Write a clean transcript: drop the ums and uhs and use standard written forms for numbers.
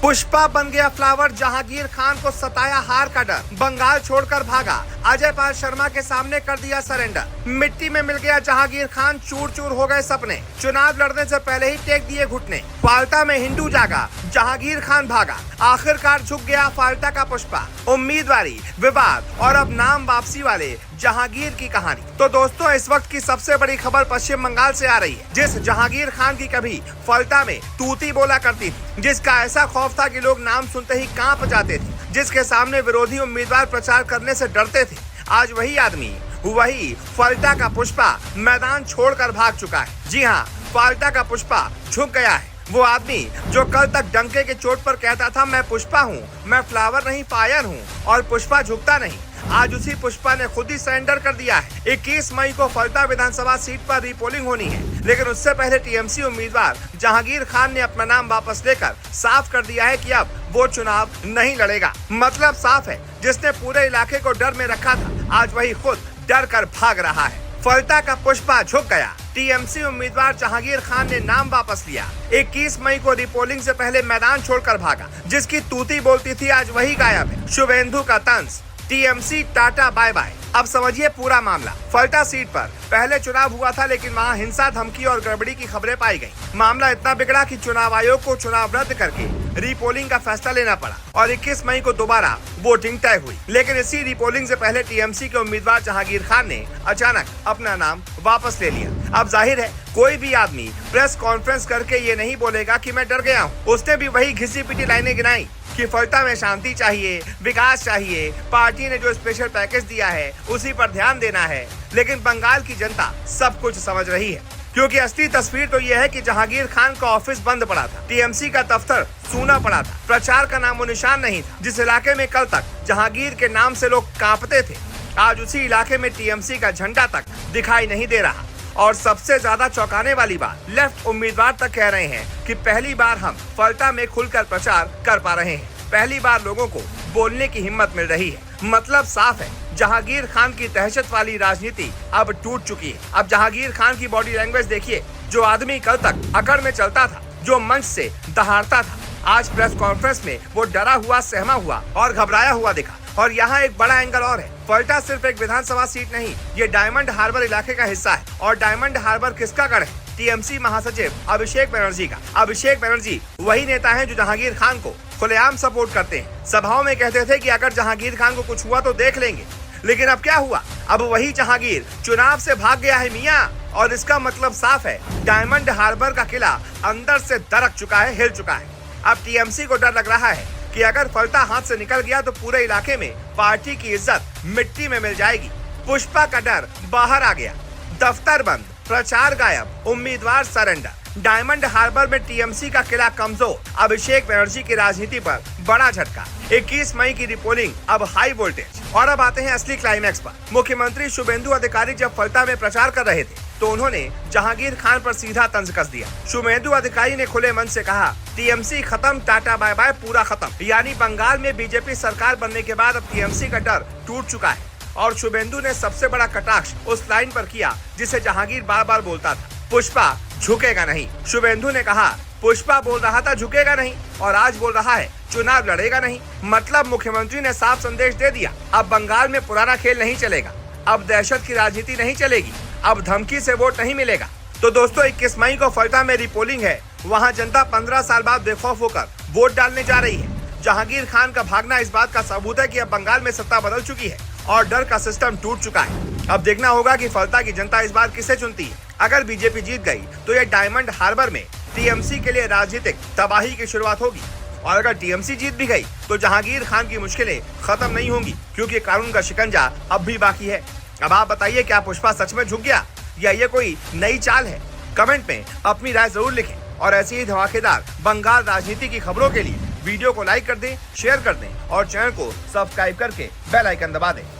पुष्पा बन गया फ्लावर, जहांगीर खान को सताया हार का डर, बंगाल छोड़कर भागा, अजय पाल शर्मा के सामने कर दिया सरेंडर। मिट्टी में मिल गया जहांगीर खान, चूर चूर हो गए सपने, चुनाव लड़ने से पहले ही टेक दिए घुटने। फाल्टा में हिंदू जागा, जहांगीर खान भागा, आखिरकार झुक गया फाल्टा का पुष्पा। उम्मीदवारी, विवाद और अब नाम वापसी वाले जहांगीर की कहानी। तो दोस्तों, इस वक्त की सबसे बड़ी खबर पश्चिम बंगाल से आ रही है। जिस जहांगीर खान की कभी फाल्टा में तूती बोला करती थी, जिसका ऐसा खौफ था कि लोग नाम सुनते ही कांप जाते थे, जिसके सामने विरोधी उम्मीदवार प्रचार करने से डरते थे, आज वही आदमी, वही फाल्टा का पुष्पा मैदान छोड़कर भाग चुका है। जी हाँ, फाल्टा का पुष्पा झुक गया है। वो आदमी जो कल तक डंके के चोट पर कहता था मैं पुष्पा हूँ, मैं फ्लावर नहीं फायर हूँ, और पुष्पा झुकता नहीं, आज उसी पुष्पा ने खुद ही सरेंडर कर दिया है। 21 मई को फाल्टा विधानसभा सीट पर रीपोलिंग होनी है, लेकिन उससे पहले टीएमसी उम्मीदवार जहांगीर खान ने अपना नाम वापस लेकर साफ कर दिया है कि अब वो चुनाव नहीं लड़ेगा। मतलब साफ है, जिसने पूरे इलाके को डर में रखा था, आज वही खुद डर कर भाग रहा है। फाल्टा का पुष्पा झुक गया। टीएमसी उम्मीदवार जहांगीर खान ने नाम वापस लिया। 21 मई को रीपोलिंग से पहले मैदान छोड़कर भागा। जिसकी तूती बोलती थी, आज वही गायब है। शुभेंदु का तंज, टीएमसी टाटा बाय बाय। अब समझिए पूरा मामला। फाल्टा सीट पर पहले चुनाव हुआ था, लेकिन वहां हिंसा, धमकी और गड़बड़ी की खबरें पाई गई। मामला इतना बिगड़ा कि चुनाव आयोग को चुनाव रद्द करके रीपोलिंग का फैसला लेना पड़ा और 21 मई को दोबारा वोटिंग तय हुई। लेकिन इसी रीपोलिंग से पहले टीएमसी के उम्मीदवार जहांगीर खान ने अचानक अपना नाम वापस ले लिया। अब जाहिर है, कोई भी आदमी प्रेस कॉन्फ्रेंस करके ये नहीं बोलेगा कि मैं डर गया हूँ। उसने भी वही घिसी पिटी लाइनें गिनाई कि फाल्टा में शांति चाहिए, विकास चाहिए, पार्टी ने जो स्पेशल पैकेज दिया है उसी पर ध्यान देना है। लेकिन बंगाल की जनता सब कुछ समझ रही है, क्योंकि असली तस्वीर तो यह है कि जहांगीर खान का ऑफिस बंद पड़ा था, टीएमसी का दफ्तर सूना पड़ा था, प्रचार का नामो निशान नहीं था। जिस इलाके में कल तक जहांगीर के नाम से लोग कांपते थे, आज उसी इलाके में टीएमसी का झंडा तक दिखाई नहीं दे रहा। और सबसे ज्यादा चौंकाने वाली बात, लेफ्ट उम्मीदवार तक कह रहे हैं कि पहली बार हम फाल्टा में खुलकर प्रचार कर पा रहे हैं, पहली बार लोगों को बोलने की हिम्मत मिल रही है। मतलब साफ है, जहांगीर खान की दहशत वाली राजनीति अब टूट चुकी है। अब जहांगीर खान की बॉडी लैंग्वेज देखिए। जो आदमी कल तक अकड़ में चलता था, जो मंच से दहाड़ता था, आज प्रेस कॉन्फ्रेंस में वो डरा हुआ, सहमा हुआ और घबराया हुआ दिखा। और यहाँ एक बड़ा एंगल और है, फाल्टा सिर्फ एक विधानसभा सीट नहीं, ये डायमंड हार्बर इलाके का हिस्सा है। और डायमंड हार्बर किसका गढ़ है? टीएमसी महासचिव अभिषेक बनर्जी का। अभिषेक बनर्जी वही नेता हैं जो जहांगीर खान को खुलेआम सपोर्ट करते हैं। सभाओं में कहते थे कि अगर जहांगीर खान को कुछ हुआ तो देख लेंगे, लेकिन अब क्या हुआ? अब वही जहांगीर चुनाव से भाग गया है मियां। और इसका मतलब साफ है, डायमंड हार्बर का किला अंदर से दरक चुका है, हिल चुका है। अब टीएमसी को डर लग रहा है कि अगर फाल्टा हाथ से निकल गया तो पूरे इलाके में पार्टी की इज्जत मिट्टी में मिल जाएगी। पुष्पा का डर बाहर आ गया, दफ्तर बंद, प्रचार गायब, उम्मीदवार सरेंडर। डायमंड हार्बर में टीएमसी का किला कमजोर। अभिषेक बनर्जी की राजनीति पर बड़ा झटका। 21 मई की रिपोलिंग अब हाई वोल्टेज। और अब आते हैं असली क्लाइमैक्स पर। मुख्यमंत्री शुभेंदु अधिकारी जब फाल्टा में प्रचार कर रहे थे, तो उन्होंने जहांगीर खान पर सीधा तंज कस दिया। शुभेंदु अधिकारी ने खुले मन से कहा, टीएमसी खत्म, टाटा बाय बाय, पूरा खत्म। यानी बंगाल में बीजेपी सरकार बनने के बाद अब टीएमसी का डर टूट चुका है। और शुभेंदु ने सबसे बड़ा कटाक्ष उस लाइन पर किया जिसे जहांगीर बार बार बोलता था, पुष्पा झुकेगा नहीं। शुभेंदु ने कहा, पुष्पा बोल रहा था झुकेगा नहीं, और आज बोल रहा है चुनाव लड़ेगा नहीं। मतलब मुख्यमंत्री ने साफ संदेश दे दिया, अब बंगाल में पुराना खेल नहीं चलेगा, अब दहशत की राजनीति नहीं चलेगी, अब धमकी से वोट नहीं मिलेगा। तो दोस्तों, 21 मई को फाल्टा में रिपोलिंग है। वहां जनता 15 साल बाद बेखौफ होकर वोट डालने जा रही है। जहांगीर खान का भागना इस बात का सबूत है कि अब बंगाल में सत्ता बदल चुकी है और डर का सिस्टम टूट चुका है। अब देखना होगा कि फाल्टा की जनता इस बार किसे चुनती है। अगर बीजेपी जीत गई तो ये डायमंड हार्बर में टीएमसी के लिए राजनीतिक तबाही की शुरुआत होगी, और अगर टीएमसी जीत भी गई तो जहांगीर खान की मुश्किलें खत्म नहीं होंगी, क्योंकि कानून का शिकंजा अब भी बाकी है। अब आप बताइए, क्या पुष्पा सच में झुक गया या ये कोई नई चाल है? कमेंट में अपनी राय जरूर लिखें, और ऐसी ही धमाकेदार बंगाल राजनीति की खबरों के लिए वीडियो को लाइक कर दें, शेयर कर दें और चैनल को सब्सक्राइब करके बेल आइकन दबा दें।